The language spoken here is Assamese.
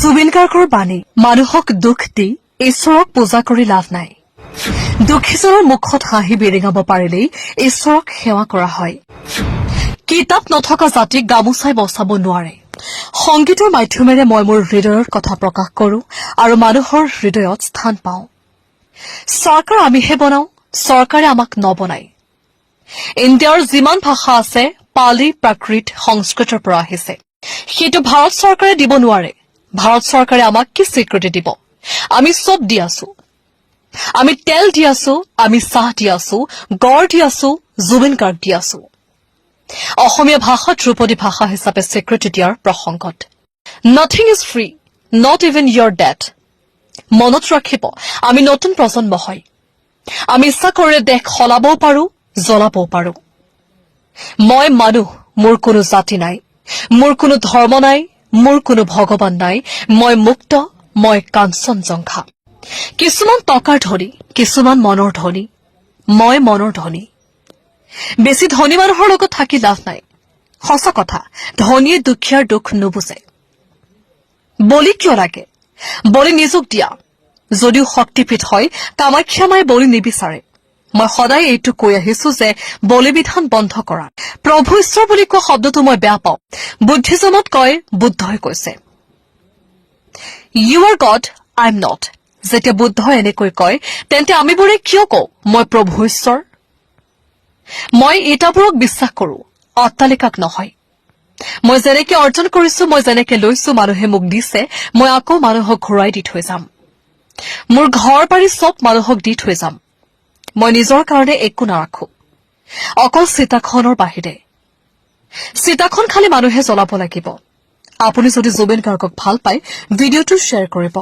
জুবিন গাৰ্গৰ বাণী মানুহক দুখ দি ঈশ্বৰক পূজা কৰি লাভ নাই দুখীজনৰ মুখত হাঁহি বিৰিঙাব পাৰিলেই ঈশ্বৰক সেৱা কৰা হয় কিতাপ নথকা জাতিক গামোচাই বচাব নোৱাৰে সংগীতৰ মাধ্যমেৰে মই মোৰ হৃদয়ৰ কথা প্ৰকাশ কৰো আৰু মানুহৰ হৃদয়ত স্থান পাওঁ চৰকাৰ আমিহে বনাও চৰকাৰে আমাক নবনায় ইণ্ডিয়াৰ যিমান ভাষা আছে পালি প্ৰাকৃত সংস্কৃতৰ পৰা আহিছে সেইটো ভাৰত চৰকাৰে দিব নোৱাৰে ভাৰত চৰকাৰে আমাক কি স্বীকৃতি দিব আমি সব দি আছো আমি তেল দি আছো আমি চাহ দি আছো গড় দি আছো জুবিন গাৰ্গ দি আছো অসমীয়া ভাষা ধ্ৰুপদী ভাষা হিচাপে স্বীকৃতি দিয়াৰ প্ৰসংগত nothing is free not even your death মনত ৰাখিব আমি নতুন প্ৰজন্ম হয় আমি ইচ্ছা কৰিলে দেশ সলাবও পাৰো জ্বলাবও পাৰো মই মানুহ মোৰ কোনো জাতি নাই মোৰ কোনো ধৰ্ম নাই মোৰ কোনো ভগৱান নাই মই মুক্ত মই কাঞ্চনজংঘা কিছুমান টকাৰ ধনী কিছুমান মনৰ ধনী মই মনৰ ধনী বেছি ধনী মানুহৰ লগত থাকি লাভ নাই সঁচা কথা ধনীয়ে দুখীয়াৰ দুখ নুবুজে বলি কিয় লাগে বলি নিজক দিয়া যদিও শক্তিপীঠ হয় কামাখ্যা মায়ে বলি নিবিচাৰে মই সদায় এইটো কৈ আহিছো যে বলিবিধান বন্ধ কৰা প্ৰভু ঈশ্বৰ বুলি কোৱা শব্দটো মই বেয়া পাওঁ বুদ্ধিজমত কয় বুদ্ধই কৈছে you are god I am not যেতিয়া বুদ্ধই এনেকৈ কয় তেন্তে আমিবোৰে কিয় কওঁ মই প্ৰভু ঈশ্বৰ মই এটাবোৰক বিশ্বাস কৰো অট্টালিকাক নহয় মই যেনেকে অৰ্জন কৰিছো মই যেনেকে লৈছো মানুহে মোক দিছে মই আকৌ মানুহক ঘূৰাই দি থৈ যাম মোৰ ঘৰ পাৰি সব মানুহক দি থৈ যাম মই নিজৰ কাৰণে একো নাৰাখো অকল চিতাখনৰ বাহিৰে চিতাখন খালি মানুহে জ্বলাব লাগিব আপুনি যদি জুবিন গাৰ্গক ভাল পায় ভিডিঅ'টো শ্বেয়াৰ কৰিব